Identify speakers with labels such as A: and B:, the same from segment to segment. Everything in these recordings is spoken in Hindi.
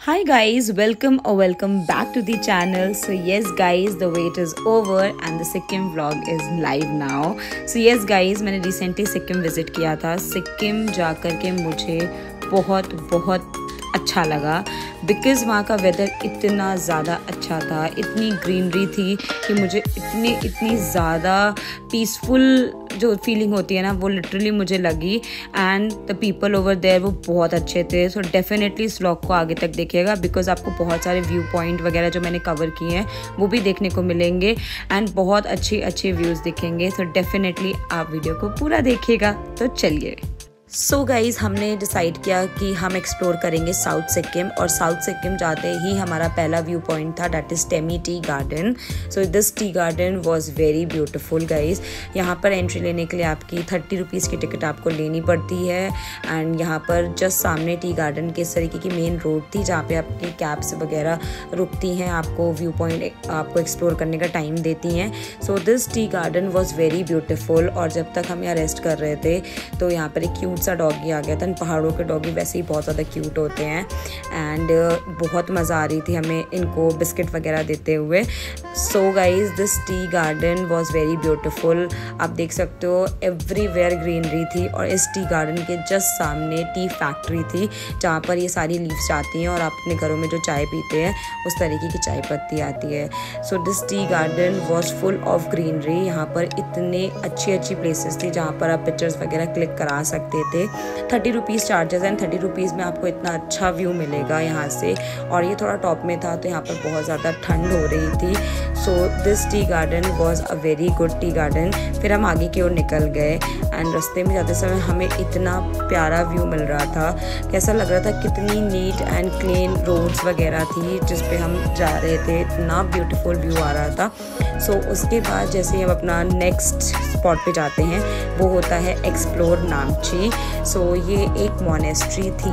A: Hi guys, welcome or welcome back to the channel. So yes guys, the wait is over and the Sikkim vlog is live now. So yes guys, मैंने recently सिक्किम visit किया था. सिक्किम जाकर के मुझे बहुत अच्छा लगा बिकॉज़ वहाँ का वेदर इतना ज़्यादा अच्छा था, इतनी ग्रीनरी थी कि मुझे इतनी ज़्यादा पीसफुल जो फीलिंग होती है ना वो लिटरली मुझे लगी. And the people over there वो बहुत अच्छे थे. सो डेफिनेटली इस व्लॉग को आगे तक देखिएगा बिकॉज आपको बहुत सारे व्यू पॉइंट वगैरह जो मैंने कवर किए हैं वो भी देखने को मिलेंगे एंड बहुत अच्छे व्यूज़ दिखेंगे. सो डेफिनेटली आप वीडियो को पूरा देखिएगा. तो चलिए. सो गाइज़, हमने डिसाइड किया कि हम एक्सप्लोर करेंगे साउथ सिक्किम और साउथ सिक्किम जाते ही हमारा पहला व्यू पॉइंट था that is Temi tea garden. So this tea garden was very beautiful guys. यहाँ पर एंट्री लेने के लिए आपकी 30 रुपीज़ की टिकट आपको लेनी पड़ती है. एंड यहाँ पर जस्ट सामने टी गार्डन के इस तरीके की मेन रोड थी जहाँ पे आपकी कैब्स वगैरह रुकती हैं, आपको व्यू पॉइंट आपको एक्सप्लोर करने का टाइम देती हैं. So this tea garden was very beautiful. और जब तक हम यहाँ रेस्ट कर रहे थे तो यहाँ पर एक क्यूट सा डॉगी आ गया था. पहाड़ों के डॉगी वैसे ही बहुत ज़्यादा क्यूट होते हैं एंड बहुत मज़ा आ रही थी हमें इनको बिस्किट वगैरह देते हुए. So guys, this tea garden was very beautiful. आप देख सकते हो एवरीवेयर ग्रीनरी थी और इस टी गार्डन के जस्ट सामने टी फैक्ट्री थी जहाँ पर ये सारी लीव्स आती हैं और आप अपने घरों में जो चाय पीते हैं उस तरीके की चाय पत्ती आती है. So this tea garden was full of greenery. यहाँ पर इतने अच्छी प्लेसेस थी जहाँ पर आप पिक्चर्स वगैरह क्लिक करा सकते थे. 30 रुपीज़ चार्जेस एंड 30 रुपीज़ में आपको इतना अच्छा व्यू मिलेगा यहाँ से. और ये थोड़ा टॉप में था तो यहाँ पर बहुत ज़्यादा ठंड हो रही थी. So this tea garden was a very good tea garden. फिर हम आगे की ओर निकल गए एंड रास्ते में जाते समय हमें इतना प्यारा व्यू मिल रहा था. कैसा लग रहा था, कितनी नीट एंड क्लीन रोड्स वगैरह थी जिस पे हम जा रहे थे. इतना ब्यूटीफुल व्यू आ रहा था. सो उसके बाद जैसे हम अपना नेक्स्ट स्पॉट पे जाते हैं वो होता है एक्सप्लोर नामची. सो ये एक मोनेस्ट्री थी.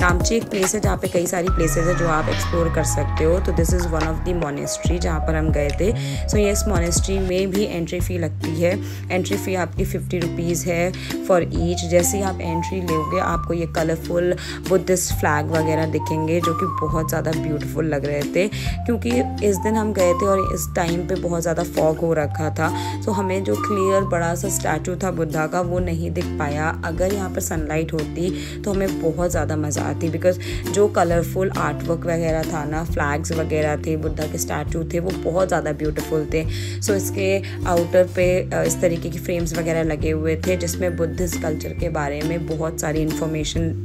A: नामची एक प्लेस है जहाँ पे कई सारी प्लेसेस है जो आप एक्सप्लोर कर सकते हो. तो this is one of the monastery जहाँ पर हम गए थे. सो ये इस मोनेस्ट्री में भी एंट्री फ़ी लगती है. एंट्री फ़ी आपकी 50 रुपीज़ है फॉर ईच. जैसे ही आप एंट्री लोगे आपको ये कलरफुल बुद्धिस्ट फ्लैग वगैरह दिखेंगे जो कि बहुत ज़्यादा ब्यूटीफुल लग रहे थे क्योंकि इस दिन हम गए थे और इस टाइम पे बहुत ज़्यादा फॉग हो रखा था. सो हमें जो क्लियर बड़ा सा स्टैचू था बुद्धा का वो नहीं दिख पाया. अगर यहाँ पर सनलाइट होती तो हमें बहुत ज़्यादा मज़ा आती बिकॉज जो कलरफुल आर्ट वर्क वगैरह था ना, फ्लैग्स वगैरह थे, बुद्धा के स्टैचू थे, वो बहुत ज़्यादा ब्यूटीफुल थे. सो इसके आउटर पे इस तरीके की फ्रेम्स वगैरह लगे हुए थे जिसमें बुद्धिस्ट कल्चर के बारे में बहुत सारी इन्फॉर्मेशन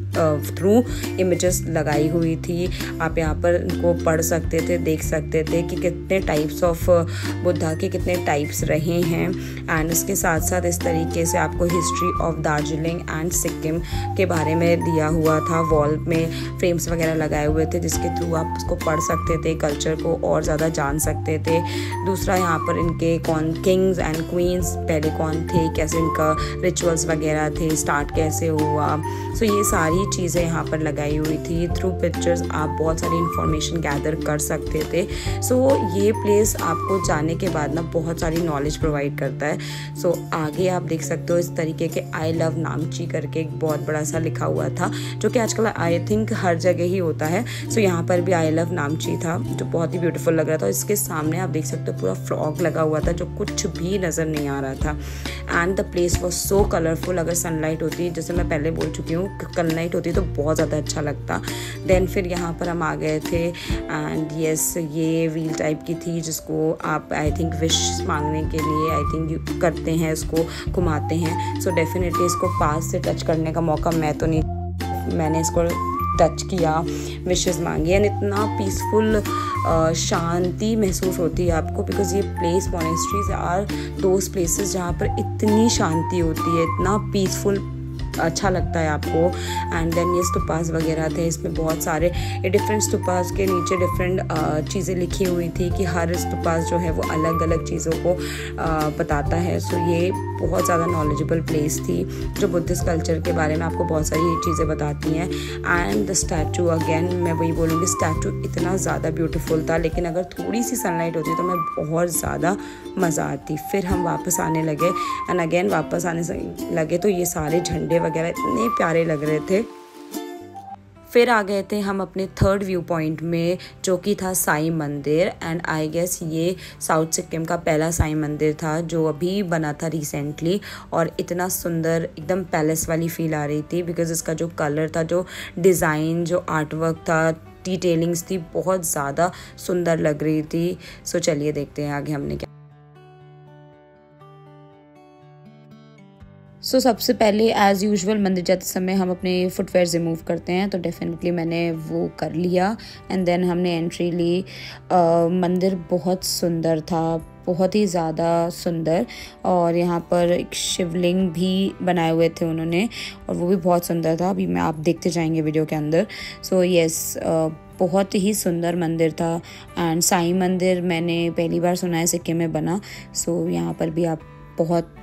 A: थ्रू इमेजेस लगाई हुई थी. आप यहाँ पर इनको पढ़ सकते थे, देख सकते थे कि कितने टाइप्स ऑफ बुद्धा के कितने टाइप्स रहे हैं. एंड इसके साथ साथ इस तरीके से आपको history of Darjeeling and Sikkim के बारे में दिया हुआ था. वॉल में फ्रेम्स वगैरह लगाए हुए थे जिसके थ्रू आप उसको पढ़ सकते थे, कल्चर को और ज़्यादा जान सकते थे. दूसरा, यहाँ पर इनके कौन किंग्स एंड क्वींस पहले कौन थे, कैसे इनका रिचुअल्स वगैरह थे, स्टार्ट कैसे हुआ. सो ये सारी चीज़ें यहाँ पर लगाई हुई थी. थ्रू पिक्चर्स आप बहुत सारी इंफॉर्मेशन गैदर कर सकते थे. सो ये प्लेस आपको जाने के बाद ना बहुत सारी नॉलेज प्रोवाइड करता है. सो आगे आप देख सकते हो इस तरीके के आई लव नामची करके एक बहुत बड़ा सा लिखा हुआ था जो कि आजकल आई थिंक हर जगह ही होता है. सो यहाँ पर भी आई लव नामची था जो बहुत ही ब्यूटीफुल लग रहा था. इसके सामने आप देख सकते हो पूरा फ्लॉग लगा हुआ था जो कुछ भी नज़र नहीं आ रहा था. And the place was so colourful. अगर सनलाइट होती, जैसे मैं पहले बोल चुकी हूँ, सनलाइट होती तो बहुत ज़्यादा अच्छा लगता. देन फिर यहाँ पर हम आ गए थे एंड येस, ये व्हील टाइप की थी जिसको आप आई थिंक विश मांगने के लिए आई थिंक करते हैं, इसको घुमाते हैं. सो डेफिनेटली इसको पास से टच करने का मौका मैंने इसको टच किया, विशेस मांगी एंड इतना पीसफुल शांति महसूस होती है आपको बिकॉज ये place monasteries are those places जहाँ पर इतनी शांति होती है, इतना पीसफुल अच्छा लगता है आपको. एंड देन ये स्तूपास वगैरह थे. इसमें बहुत सारे डिफरेंट स्तूपास के नीचे डिफरेंट चीज़ें लिखी हुई थी कि हर स्तूपास जो है वो अलग अलग चीज़ों को बताता है. सो ये बहुत ज़्यादा नॉलेजेबल प्लेस थी जो बुद्धिस्ट कल्चर के बारे में आपको बहुत सारी चीज़ें बताती हैं. एंड द स्टैचू, अगेन मैं वही बोलूँगी, स्टैचू इतना ज़्यादा ब्यूटीफुल था लेकिन अगर थोड़ी सी सनलाइट होती तो मैं बहुत ज़्यादा मज़ा आती. फिर हम वापस आने लगे एंड अगेन वापस आने लगे तो ये सारे झंडे वगैरह इतने प्यारे लग रहे थे. फिर आ गए थे हम अपने थर्ड व्यू पॉइंट में, जो कि था साई मंदिर। एंड आई गेस ये साउथ सिक्किम का पहला साई मंदिर था जो अभी बना था रिसेंटली, और इतना सुंदर एकदम पैलेस वाली फील आ रही थी, बिकॉज इसका जो कलर था, जो डिज़ाइन, जो आर्ट वर्क था, डिटेलिंग्स थी, बहुत ज़्यादा सुंदर लग रही थी। सो चलिए देखते हैं आगे हमने क्या। सबसे पहले एज़ यूजुअल मंदिर जाते समय हम अपने फुटवेयर रिमूव करते हैं, तो डेफिनेटली मैंने वो कर लिया। एंड देन हमने एंट्री ली। मंदिर बहुत सुंदर था, बहुत ही ज़्यादा सुंदर, और यहाँ पर एक शिवलिंग भी बनाए हुए थे उन्होंने, और वो भी बहुत सुंदर था। अभी मैं आप देखते जाएंगे वीडियो के अंदर। यस, बहुत ही सुंदर मंदिर था। एंड साईं मंदिर मैंने पहली बार सुना है सिक्किम में बना। यहाँ पर भी आप बहुत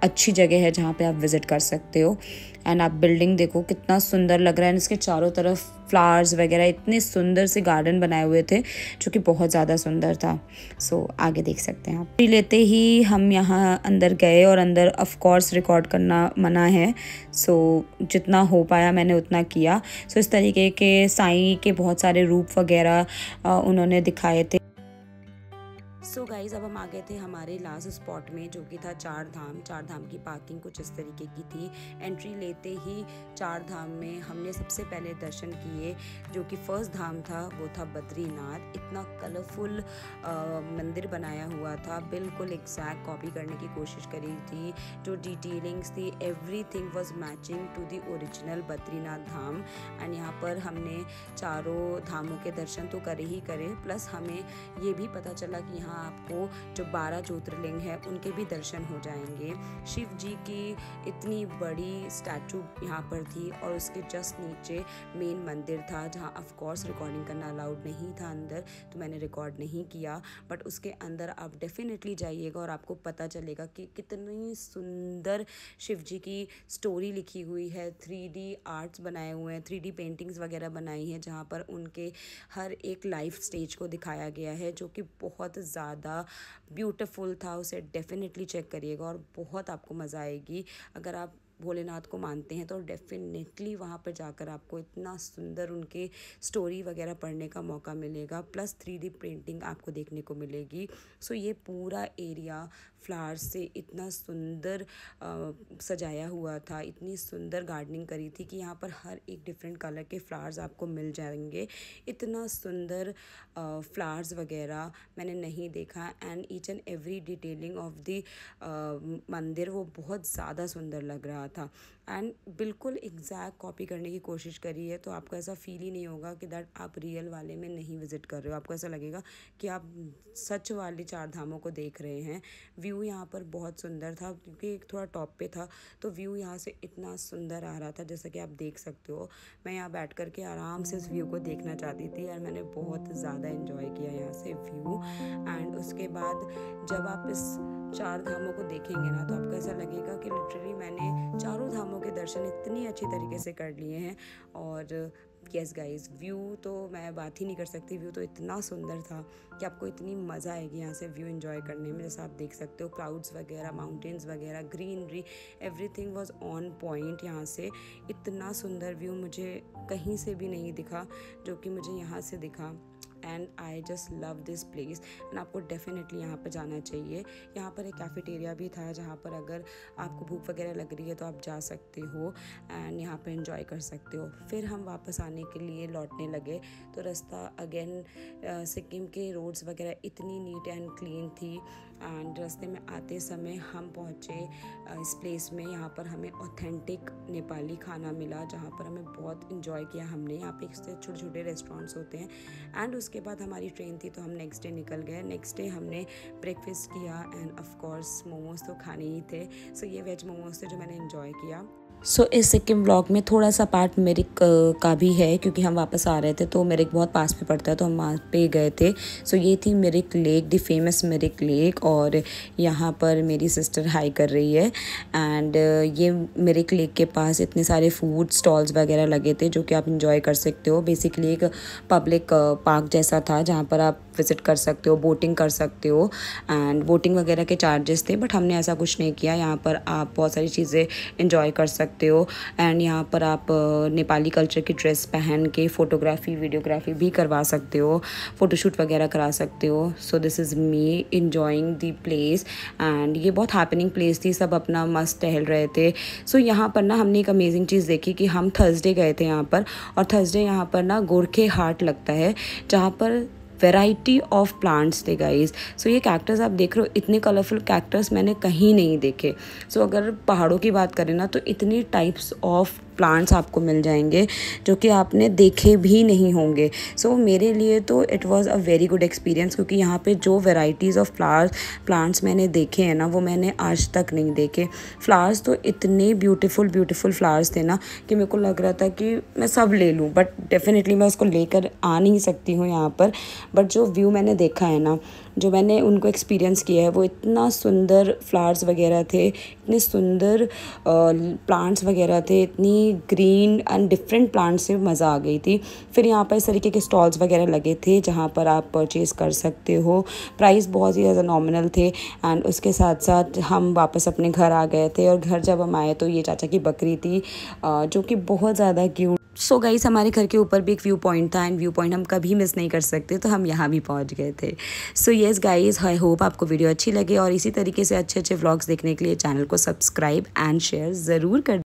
A: अच्छी जगह है जहाँ पे आप विज़िट कर सकते हो। एंड आप बिल्डिंग देखो कितना सुंदर लग रहा है, इसके चारों तरफ फ्लावर्स वगैरह, इतने सुंदर से गार्डन बनाए हुए थे जो कि बहुत ज़्यादा सुंदर था। आगे देख सकते हैं आप। लेते ही हम यहाँ अंदर गए, और अंदर ऑफ कोर्स रिकॉर्ड करना मना है। जितना हो पाया मैंने उतना किया। इस तरीके के साईं के बहुत सारे रूप वगैरह उन्होंने दिखाए थे। गाइज़, अब हम आ गए थे हमारे लास्ट स्पॉट में, जो कि था चार धाम की पार्किंग कुछ इस तरीके की थी। एंट्री लेते ही चार धाम में हमने सबसे पहले दर्शन किए, जो कि फर्स्ट धाम था वो था बद्रीनाथ। इतना कलरफुल मंदिर बनाया हुआ था, बिल्कुल एग्जैक्ट कॉपी करने की कोशिश करी थी। जो डिटेलिंग्स थी, everything was matching to the original Badrinath धाम। एंड यहाँ पर हमने चारों धामों के दर्शन तो करे ही करे, प्लस हमें ये भी पता चला कि यहाँ आपको जो 12 ज्योतिर्लिंग है उनके भी दर्शन हो जाएंगे। शिव जी की इतनी बड़ी स्टैचू यहाँ पर थी, और उसके जस्ट नीचे मेन मंदिर था, जहाँ ऑफ कोर्स रिकॉर्डिंग करना अलाउड नहीं था अंदर, तो मैंने रिकॉर्ड नहीं किया। बट उसके अंदर आप डेफिनेटली जाइएगा और आपको पता चलेगा कि कितनी सुंदर शिव जी की स्टोरी लिखी हुई है। 3D आर्ट्स बनाए हुए हैं, 3D पेंटिंग्स वगैरह बनाई हैं, जहाँ पर उनके हर एक लाइफ स्टेज को दिखाया गया है, जो कि बहुत ज़्यादा ब्यूटीफुल था। उसे डेफिनेटली चेक करिएगा और बहुत आपको मज़ा आएगी। अगर आप भोलेनाथ को मानते हैं तो डेफिनेटली वहाँ पर जाकर आपको इतना सुंदर उनके स्टोरी वगैरह पढ़ने का मौका मिलेगा, प्लस 3D प्रिंटिंग आपको देखने को मिलेगी। ये पूरा एरिया फ्लावर्स से इतना सुंदर सजाया हुआ था, इतनी सुंदर गार्डनिंग करी थी कि यहाँ पर हर एक डिफरेंट कलर के फ्लावर्स आपको मिल जाएंगे। इतना सुंदर फ्लावर्स वगैरह मैंने नहीं देखा। And each and every detailing of the मंदिर वो बहुत ज़्यादा सुंदर लग रहा था। एंड बिल्कुल एग्जैक्ट कॉपी करने की कोशिश करी है, तो आपको ऐसा फील ही नहीं होगा कि दैट आप रियल वाले में नहीं विज़िट कर रहे हो। आपको ऐसा लगेगा कि आप सच वाले चार धामों को देख रहे हैं। व्यू यहाँ पर बहुत सुंदर था, क्योंकि एक थोड़ा टॉप पे था, तो व्यू यहाँ से इतना सुंदर आ रहा था, जैसा कि आप देख सकते हो। मैं यहाँ बैठ कर के आराम से इस व्यू को देखना चाहती थी, और मैंने बहुत ज़्यादा एंजॉय किया यहाँ से व्यू। एंड उसके बाद जब आप इस चार धामों को देखेंगे ना, तो आपको ऐसा लगेगा कि लिटरली मैंने चारों धामों के दर्शन इतनी अच्छी तरीके से कर लिए हैं। और यस गाइस, व्यू तो मैं बात ही नहीं कर सकती। व्यू तो इतना सुंदर था कि आपको इतनी मज़ा आएगी यहाँ से व्यू एंजॉय करने में। जैसा आप देख सकते हो, क्लाउड्स वगैरह, माउंटेन्स वगैरह, greenery, everything was on point. यहाँ से इतना सुंदर व्यू मुझे कहीं से भी नहीं दिखा जो कि मुझे यहाँ से दिखा। And I just love this place. And आपको डेफिनेटली यहाँ पर जाना चाहिए। यहाँ पर एक कैफेटेरिया भी था, जहाँ पर अगर आपको भूख वगैरह लग रही है तो आप जा सकते हो एंड यहाँ पर एंजॉय कर सकते हो। फिर हम वापस आने के लिए लौटने लगे, तो रास्ता अगेन सिक्किम के रोड्स वगैरह इतनी नीट एंड क्लीन थी। एंड रास्ते में आते समय हम पहुँचे इस प्लेस में। यहाँ पर हमें ऑथेंटिक नेपाली खाना मिला, जहाँ पर हमें बहुत इंजॉय किया हमने। यहाँ पे छोटे छोटे रेस्टोरेंट्स होते हैं। एंड उसके बाद हमारी ट्रेन थी, तो हम नेक्स्ट डे निकल गए। नेक्स्ट डे हमने ब्रेकफास्ट किया, एंड ऑफ कोर्स मोमोज तो खाने ही थे। ये वेज मोमोज थे जो मैंने इंजॉय किया। इस सिक्किम व्लॉग में थोड़ा सा पार्ट मिरिक का भी है, क्योंकि हम वापस आ रहे थे, तो मिरिक बहुत पास में पड़ता है, तो हम वहाँ पे गए थे। ये थी Mirik lake, the famous Mirik lake, और यहाँ पर मेरी सिस्टर हाई कर रही है। एंड ये मिरिक लेक के पास इतने सारे फूड स्टॉल्स वगैरह लगे थे, जो कि आप इंजॉय कर सकते हो। बेसिकली एक पब्लिक पार्क जैसा था, जहाँ पर आप विज़िट कर सकते हो, बोटिंग कर सकते हो। एंड बोटिंग वगैरह के चार्जेस थे, बट हमने ऐसा कुछ नहीं किया। यहाँ पर आप बहुत सारी चीज़ें इंजॉय कर सकते सकते हो। एंड यहाँ पर आप नेपाली कल्चर की ड्रेस पहन के फ़ोटोग्राफी वीडियोग्राफी भी करवा सकते हो, फ़ोटोशूट वगैरह करा सकते हो। So this is me enjoying the place and ये बहुत हैपनिंग प्लेस थी, सब अपना मस्त टहल रहे थे। सो यहाँ पर ना हमने एक अमेजिंग चीज़ देखी कि हम थर्सडे गए थे यहाँ पर, और थर्सडे यहाँ पर ना गोरखे हाट लगता है जहाँ पर वैरायटी ऑफ प्लांट्स थे गाइज। सो ये कैक्टस आप देख रहे हो, इतने कलरफुल कैक्टस मैंने कहीं नहीं देखे। सो अगर पहाड़ों की बात करें ना तो इतनी टाइप्स ऑफ प्लांट्स आपको मिल जाएंगे जो कि आपने देखे भी नहीं होंगे। सो मेरे लिए तो it was a very good experience, क्योंकि यहाँ पे जो वेराइटीज़ ऑफ प्लांट्स मैंने देखे हैं ना वो मैंने आज तक नहीं देखे। फ्लावर्स तो इतने ब्यूटीफुल फ्लावर्स थे ना कि मेरे को लग रहा था कि मैं सब ले लूँ, बट डेफिनेटली मैं उसको लेकर आ नहीं सकती हूँ यहाँ पर। बट जो व्यू मैंने देखा है ना, जो मैंने उनको एक्सपीरियंस किया है, वो इतना सुंदर फ्लावर्स वगैरह थे, इतने सुंदर प्लांट्स वगैरह थे, इतनी ग्रीन एंड डिफरेंट प्लांट्स से मज़ा आ गई थी। फिर यहाँ पर इस तरीके के स्टॉल्स वगैरह लगे थे जहाँ पर आप परचेज़ कर सकते हो। प्राइस बहुत ही ज़्यादा नॉमिनल थे। एंड उसके साथ साथ हम वापस अपने घर आ गए थे, और घर जब हम आए तो ये चाचा की बकरी थी जो कि बहुत ज़्यादा क्यूट। सो गाइस, हमारे घर के ऊपर भी एक व्यू पॉइंट था, एंड व्यू पॉइंट हम कभी मिस नहीं कर सकते, तो हम यहाँ भी पहुँच गए थे। So yes guys, I hope आपको वीडियो अच्छी लगे, और इसी तरीके से अच्छे अच्छे व्लॉग्स देखने के लिए चैनल को सब्सक्राइब एंड शेयर ज़रूर कर